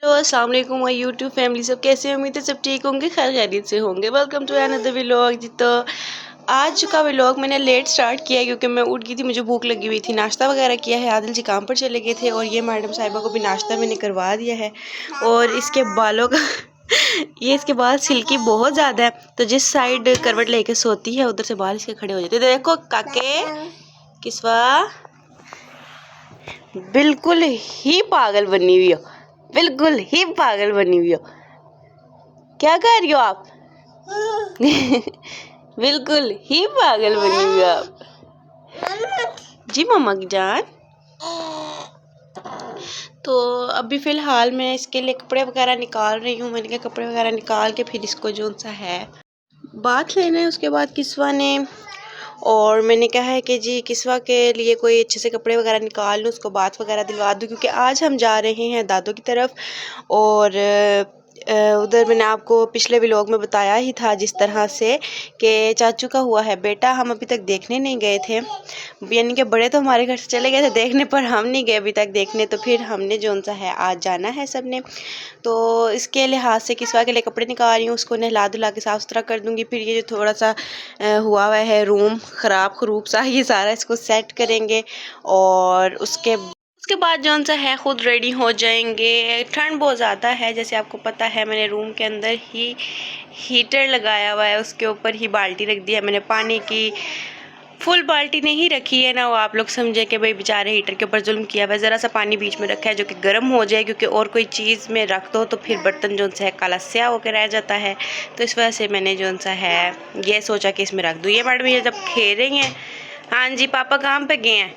Hello अस्सलाम वालेकुम my YouTube family, सब कैसे हैं? उम्मीद है सब ठीक होंगे, खैर खैरियत से होंगे। वेलकम टू अनदर व्लॉग जी। तो आज का व्लॉग मैंने लेट स्टार्ट किया है क्योंकि मैं उठ गई थी, मुझे भूख लगी हुई थी। नाश्ता वगैरह किया है, आदिल जी काम पर चले गए थे और ये मैडम साहिबा को भी नाश्ता मैंने करवा दिया है। और इसके बालों का ये इसके बाल सिल्की बहुत ज़्यादा है, तो जिस साइड करवट लेके सोती है उधर से बाल इसके खड़े हो जाते हैं। देखो काके किस्वा बिल्कुल ही पागल बनी हुई हो, बिल्कुल ही पागल बनी हुई हो। क्या कर रही हो आप? बिल्कुल ही पागल बनी हुई हो आप जी मम्मा की जान। तो अभी फ़िलहाल मैं इसके लिए कपड़े वगैरह निकाल रही हूँ। मैंने कहा कपड़े वगैरह निकाल के फिर इसको जो सा है बात लेना है। उसके बाद किस्वा ने और मैंने कहा है कि जी किस्वा के लिए कोई अच्छे से कपड़े वगैरह निकाल लूँ, उसको बात वगैरह दिलवा दूँ क्योंकि आज हम जा रहे हैं दादों की तरफ। और उधर मैंने आपको पिछले व्लॉग में बताया ही था जिस तरह से कि चाचू का हुआ है बेटा, हम अभी तक देखने नहीं गए थे। यानी कि बड़े तो हमारे घर से चले गए थे देखने, पर हम नहीं गए अभी तक देखने। तो फिर हमने जो सा है आज जाना है सब ने। तो इसके लिहाज से किस्वा के लिए कपड़े निकाल रही हूँ, उसको नहला धुला के साफ़ सुथरा कर दूँगी। फिर ये जो थोड़ा सा हुआ हुआ है रूम ख़राब खरूब सा, ये सारा इसको सेट करेंगे और उसके बाद जौन सा है ख़ुद रेडी हो जाएंगे। ठंड बहुत ज़्यादा है, जैसे आपको पता है मैंने रूम के अंदर ही हीटर लगाया हुआ है, उसके ऊपर ही बाल्टी रख दी है मैंने पानी की। फुल बाल्टी नहीं रखी है ना, वो आप लोग समझे कि भाई बेचारे हीटर के ऊपर जुल्म किया हुआ है। ज़रा सा पानी बीच में रखा है जो कि गर्म हो जाए, क्योंकि और कोई चीज़ में रख दो तो फिर बर्तन जो सा है काला स्या होकर रह जाता है। तो इस वजह से मैंने जो सा है ये सोचा कि इसमें रख दूँ। ये मैडम ये जब खेल रही हैं। हाँ जी पापा काम पे गए हैं।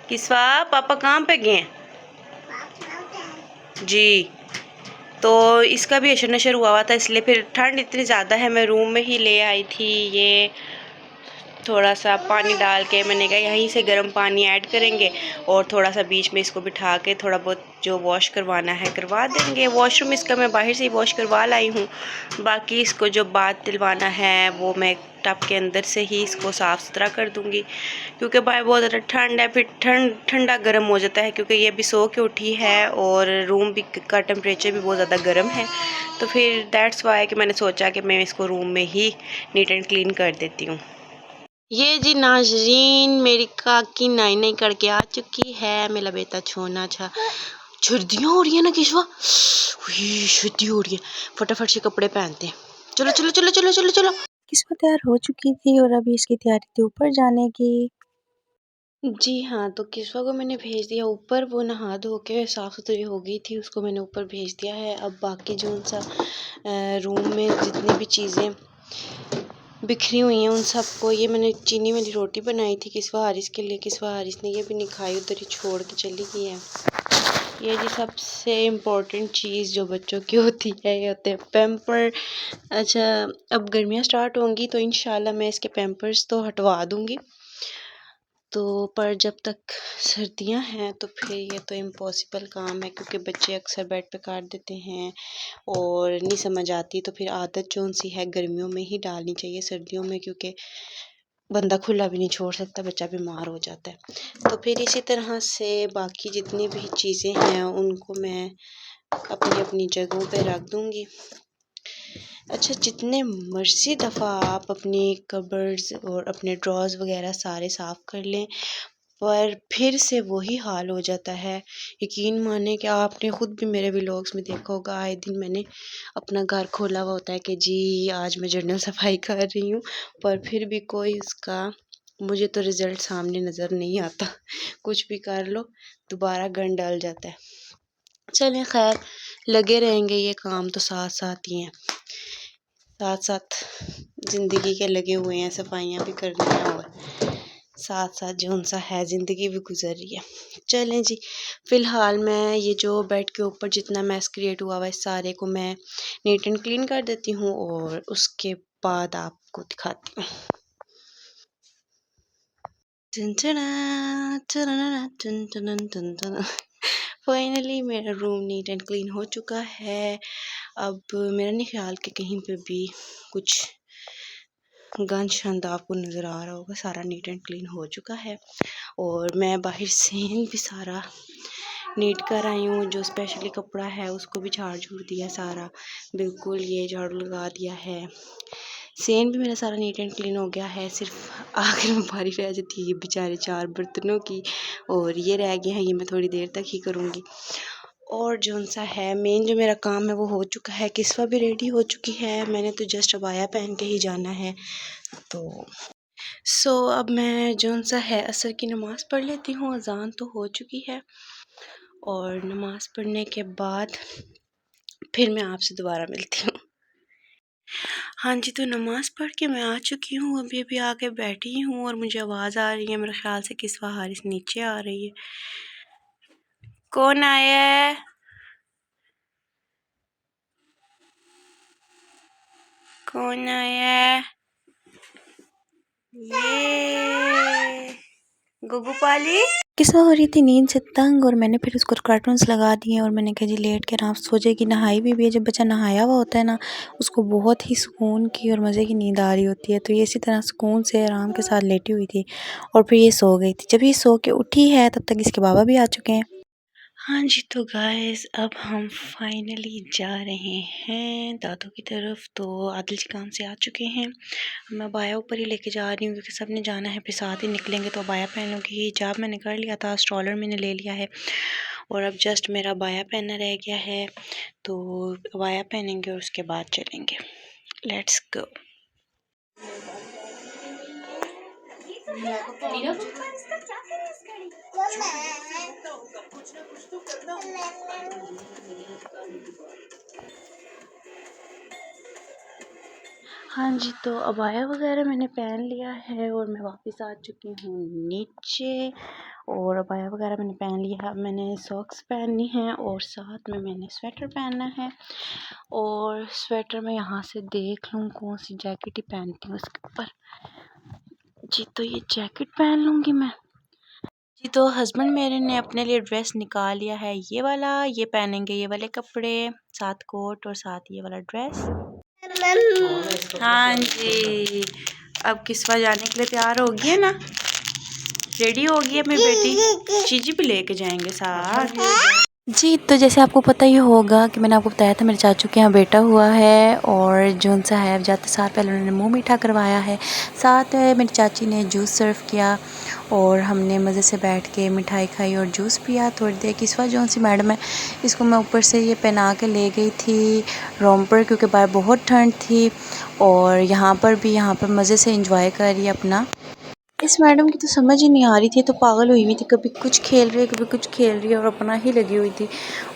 किस्वा पापा काम पे गए हैं जी। तो इसका भी अशर नशर हुआ हुआ था, इसलिए फिर ठंड इतनी ज़्यादा है मैं रूम में ही ले आई थी। ये थोड़ा सा पानी डाल के मैंने कहा यहीं से गर्म पानी ऐड करेंगे और थोड़ा सा बीच में इसको बिठा के थोड़ा बहुत जो वॉश करवाना है करवा देंगे। वॉशरूम इसका मैं बाहर से ही वॉश करवा लाई हूँ, बाकी इसको जो बात दिलवाना है वो मैं टब के अंदर से ही इसको साफ़ सुथरा कर दूँगी, क्योंकि बाहर बहुत ज़्यादा ठंड है। फिर ठंडा गर्म हो जाता है, क्योंकि ये भी सो के उठी है और रूम भी का टेम्परेचर भी बहुत ज़्यादा गर्म है। तो फिर दैट्स वाई कि मैंने सोचा कि मैं इसको रूम में ही नीट एंड क्लीन कर देती हूँ। ये जी नाजरीन मेरी काकी नाई नाई करके आ चुकी है। मेरा बेटा छोना छा सर्दियाँ हो रही है ना किशवा, सर्दी हो रही है। फटाफट से कपड़े पहनते हैं। चलो चलो चलो चलो चलो चलो। किस्वा तैयार हो चुकी थी और अभी इसकी तैयारी थी ऊपर जाने की। जी हाँ, तो किस्वा को मैंने भेज दिया ऊपर, वो नहा धो के साफ़ सुथरी हो गई थी, उसको मैंने ऊपर भेज दिया है। अब बाकी जो सा रूम में जितनी भी चीज़ें बिखरी हुई हैं उन सबको, ये मैंने चीनी वाली रोटी बनाई थी किस्वा हारिस के लिए, किस्वा हारिस ने ये भी नहीं खाई, उधर ही छोड़ के चली गई है। ये जी सबसे इम्पोर्टेंट चीज़ जो बच्चों की होती है, ये होते हैं पैम्पर। अच्छा अब गर्मियाँ स्टार्ट होंगी तो इंशाल्लाह मैं इसके पैम्पर्स तो हटवा दूँगी। तो पर जब तक सर्दियां हैं तो फिर ये तो इम्पॉसिबल काम है, क्योंकि बच्चे अक्सर बेड पे काट देते हैं और नहीं समझ आती। तो फिर आदत जो सी है गर्मियों में ही डालनी चाहिए, सर्दियों में क्योंकि बंदा खुला भी नहीं छोड़ सकता, बच्चा बीमार हो जाता है। तो फिर इसी तरह से बाकी जितनी भी चीज़ें हैं उनको मैं अपनी अपनी जगहों पे रख दूँगी। अच्छा जितने मर्ज़ी दफ़ा आप अपनी कबर्ड्स और अपने ड्रॉज़ वगैरह सारे साफ़ कर लें, पर फिर से वही हाल हो जाता है। यकीन माने कि आपने ख़ुद भी मेरे व्लॉग्स में देखा होगा, आए दिन मैंने अपना घर खोला हुआ होता है कि जी आज मैं जनरल सफाई कर रही हूँ, पर फिर भी कोई उसका मुझे तो रिज़ल्ट सामने नज़र नहीं आता। कुछ भी कर लो दोबारा गंद डल जाता है। चलें खैर, लगे रहेंगे, ये काम तो साथ साथ ही हैं, साथ साथ ज़िंदगी के लगे हुए हैं, सफाइयाँ भी करनी हैं और साथ साथ जो सा है ज़िंदगी भी गुजर रही है। चलें जी, फ़िलहाल मैं ये जो बेड के ऊपर जितना मैस क्रिएट हुआ हुआ है सारे को मैं नीट एंड क्लीन कर देती हूँ और उसके बाद आपको दिखाती हूँ। फाइनली मेरा रूम नीट एंड क्लीन हो चुका है। अब मेरा नहीं ख्याल कि कहीं पे भी कुछ गंद शंद आपको नज़र आ रहा होगा, सारा नीट एंड क्लीन हो चुका है। और मैं बाहर से भी सारा नीट कर आई हूँ। जो स्पेशली कपड़ा है उसको भी झाड़ झूड़ दिया सारा, बिल्कुल ये झाड़ू लगा दिया है। सेन भी मेरा सारा नीट एंड क्लीन हो गया है। सिर्फ आखिर में बारी रह जाती है ये बेचारे 4 बर्तनों की, और ये रह गए हैं, ये मैं थोड़ी देर तक ही करूँगी। और जो सा है मेन जो मेरा काम है वो हो चुका है। किस्वा भी रेडी हो चुकी है, मैंने तो जस्ट अबाया पहन के ही जाना है। तो अब मैं जो सा है असर की नमाज़ पढ़ लेती हूँ। अजान तो हो चुकी है, और नमाज़ पढ़ने के बाद फिर मैं आपसे दोबारा मिलती हूँ। हाँ जी, तो नमाज़ पढ़ के मैं आ चुकी हूँ, अभी अभी आके बैठी हूँ और मुझे आवाज़ आ रही है, मेरे ख्याल से किस्वा हारिस नीचे आ रही है। कौन आया है? कौन आया है? ये गुगू पाली। किस्वा हो रही थी नींद से तंग, और मैंने फिर उसको कार्टून्स लगा दिए और मैंने कहा जी लेट के आराम से सो जाएगी। नहाई भी है, जब बच्चा नहाया हुआ होता है ना उसको बहुत ही सुकून की और मज़े की नींद आ रही होती है। तो ये इसी तरह सुकून से आराम के साथ लेटी हुई थी और फिर ये सो गई थी। जब ये सो के उठी है तब तक इसके बाबा भी आ चुके हैं। हाँ जी, तो गाइस अब हम फाइनली जा रहे हैं दादू की तरफ। तो आदिल जी काम से आ चुके हैं, मैं अबाया ऊपर ही लेके जा रही हूँ क्योंकि सब ने जाना है, फिर साथ ही निकलेंगे। तो अबाया पहनूँगी, हिजाब मैंने कर लिया था, स्ट्रॉलर मैंने ले लिया है, और अब जस्ट मेरा अबाया पहनना रह गया है। तो अबाया पहनेंगे और उसके बाद चलेंगे। Let's go. हाँ जी, तो अबाया वगैरह मैंने पहन लिया है और मैं वापस आ चुकी हूँ नीचे, और अबाया वगैरह मैंने पहन लिया है। अब मैंने सॉक्स पहननी है और साथ में मैंने स्वेटर पहनना है। और स्वेटर में यहाँ से देख लूँ कौन सी जैकेट ही पहनती हूँ उसके ऊपर। जी, तो ये जैकेट पहन लूँगी मैं। जी, तो हस्बैंड मेरे ने अपने लिए ड्रेस निकाल लिया है, ये वाला, ये पहनेंगे ये वाले कपड़े, साथ कोट और साथ ये वाला ड्रेस। हाँ जी, अब किस्वा जाने के लिए तैयार होगी है ना, रेडी होगी है मेरी बेटी। चीजी भी लेके जाएंगे साथ। जी, तो जैसे आपको पता ही होगा कि मैंने आपको बताया था मेरे चाचू के यहाँ बेटा हुआ है, और जो सा है जाते साल पहले उन्होंने मुंह मीठा करवाया है। साथ मेरी चाची ने जूस सर्व किया और हमने मज़े से बैठ के मिठाई खाई और जूस पिया थोड़ी देर। किस्वा जो सी मैडम है इसको मैं ऊपर से ये पहना के ले गई थी रोम पर, क्योंकि बाहर बहुत ठंड थी, और यहाँ पर मज़े से इंजॉय कर रही है अपना। इस मैडम की तो समझ ही नहीं आ रही थी, तो पागल हुई थी, कभी कुछ खेल रही है कभी कुछ खेल रही है और अपना ही लगी हुई थी।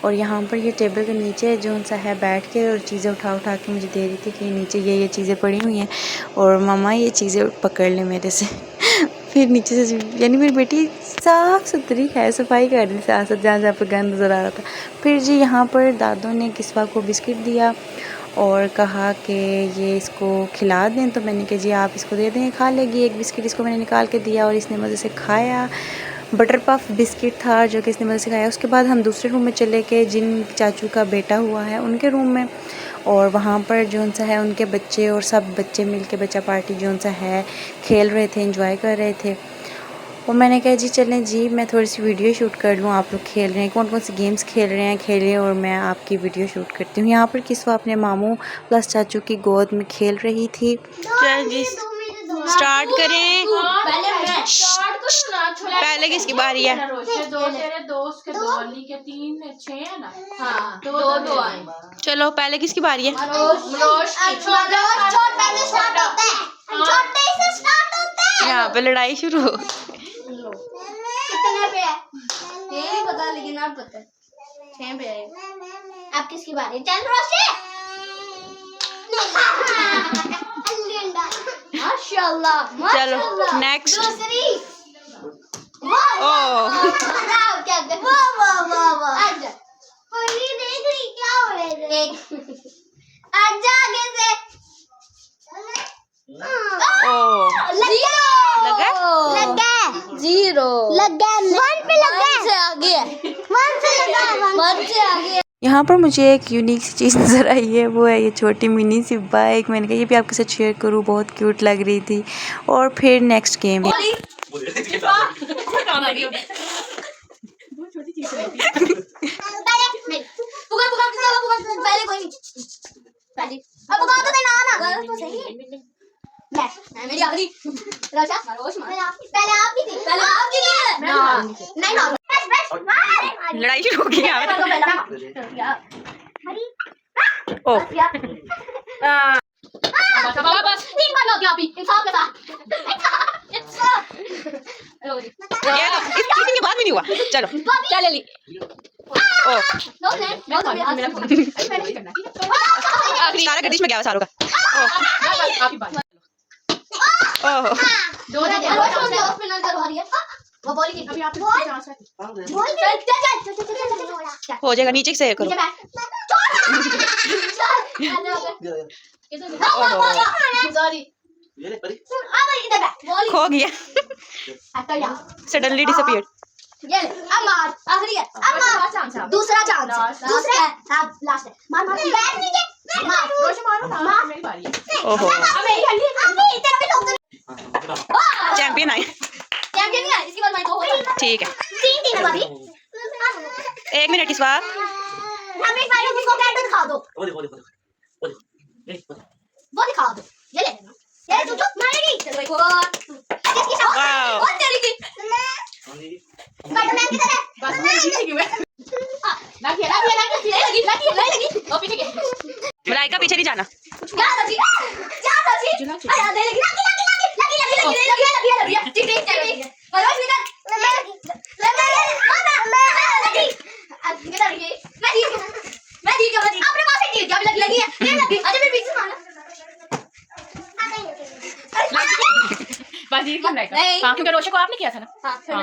और यहाँ पर ये टेबल के नीचे जो सा है बैठ के और चीज़ें उठा के मुझे दे रही थी कि नीचे ये चीज़ें पड़ी हुई हैं और मामा ये चीज़ें पकड़ लें मेरे से। फिर नीचे से, यानी मेरी बेटी साफ़ सुथरी है, सफाई कर रही साथ साथ जहाँ पर गंद नज़र आ रहा था। फिर जी यहाँ पर दादू ने किस्वा को बिस्किट दिया और कहा कि ये इसको खिला दें, तो मैंने कहा जी आप इसको दे दें, खा लेगी। एक बिस्किट इसको मैंने निकाल के दिया और इसने मज़े से खाया। बटर पफ बिस्किट था जो कि इसने मज़े से खाया। उसके बाद हम दूसरे रूम में चले गए जिन चाचू का बेटा हुआ है उनके रूम में, और वहाँ पर जो सा है उनके बच्चे और सब बच्चे मिल के बच्चा पार्टी जो सा है खेल रहे थे, इंजॉय कर रहे थे। और मैंने कहा जी चलें जी मैं थोड़ी सी वीडियो शूट कर लूँ, आप लोग खेल रहे हैं, कौन कौन सी गेम्स खेल रहे हैं खेलें और मैं आपकी वीडियो शूट करती हूँ। यहाँ पर किस्वा अपने मामू प्लस चाचू की गोद में खेल रही थी। स्टार्ट करें, पहले किसकी बारी है? चलो पहले किसकी बारी है? यहाँ पे लड़ाई शुरू हो। कितने पे है? ये नहीं पता, लेकिन आप पता है 6 पे है। आप किसकी बारी? चल रोशे। माशाल्लाह। चलो नेक्स्ट। ओह क्या कर? वाह आजा। पहली देख रही क्या हो रहा है? एक आजा आगे से। ओह लगा 0 लगा 1 पे लगा 1 से आगे 1 से लगा 1 से आगे। यहाँ पर मुझे एक यूनिक सी चीज़ नज़र आई है, वो है ये छोटी मिनी सी बाइक। मैंने कहा ये भी आपके साथ शेयर करूँ, बहुत क्यूट लग रही थी। और फिर नेक्स्ट गेम मेरी आखिरी रोशा पहले आपकी थी नहीं लड़ाई शुरू हो गई यहाँ पे। ओ बस 3 बार लो दिया अभी इंसाफ के साथ ये तो इस चीटिंग के बाद भी नहीं हुआ। चलो चल ली। ओ सारा गर्दिश में गया सारों का। ओह हो जाएगा, नीचे से करो। खो गया, सडनली डिसअपीयर्ड। दूसरा चांस लास्ट है। मार मार ओहो चैंपियन आए। चैंपियन है इसके बाद मैं दो ठीक है 3 है अभी। 1 मिनट इस बार हमें भाई उसको कैट दिखा दो वो दिखा दो। ये ले ये तू चुप मारेगी। चलो भाई इसकी शाबाश वाओ। बहुत तेरी की स्पाइडरमैन की तरह बस मैं जीत गई मैं। लगी लगी ओ पीछे के मलाइका पीछे नहीं जाना। क्या लगी अरे दे लगी ठीक बरोबर निकल मैं ठीक है अपने पास ही ठीक है लगी है लगी अच्छा फिर पीछे मारना बाजी क्यों नहीं हां क्योंकि रोशा को आपने किया था ना। हां चल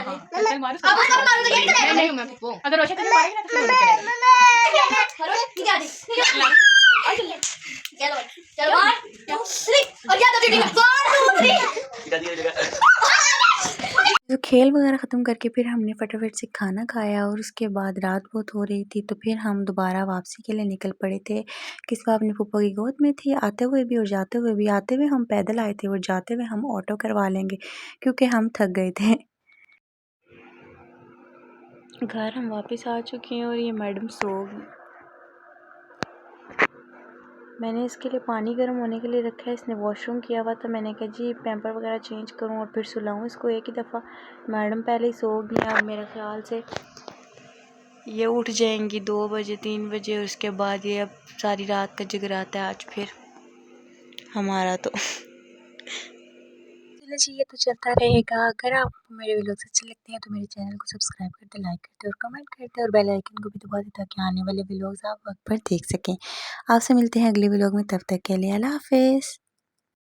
मारो अब उसको मारो तो ये करेगा नहीं मैं वो अगर रोशा तुझे मारेगी ना तो फिर मुझे करेगा। मारो ठीक है चलो 1 2 3 और याद रखिए 1 2 3 तो खेल वगैरह ख़त्म करके फिर हमने फटाफट से खाना खाया और उसके बाद रात बहुत हो रही थी तो फिर हम दोबारा वापसी के लिए निकल पड़े थे। किस्सा अपने फूफा की गोद में थी, आते हुए भी और जाते हुए भी। आते हुए हम पैदल आए थे और जाते हुए हम ऑटो करवा लेंगे क्योंकि हम थक गए थे। घर हम वापस आ चुके हैं और ये मैडम सो गई। मैंने इसके लिए पानी गर्म होने के लिए रखा है। इसने वॉशरूम किया हुआ था, मैंने कहा जी पैम्पर वगैरह चेंज करूं और फिर सुलाऊं इसको एक ही दफ़ा। मैडम पहले ही सो गई। अब मेरे ख्याल से ये उठ जाएंगी 2 बजे 3 बजे और उसके बाद ये अब सारी रात का जगराता है आज फिर हमारा तो। चलो जी ये तो चलता रहेगा। अगर आपको मेरे वीडियोस अच्छे लगते हैं तो मेरे चैनल को सब्सक्राइब कर दे, लाइक कर दे और कमेंट कर दे और बेल आइकन को भी दबा दे ताकि आने वाले व्लॉग्स आप वक्त पर देख सकें। आपसे मिलते हैं अगले व्लॉग में, तब तक के लिए अल्लाह हाफिज़।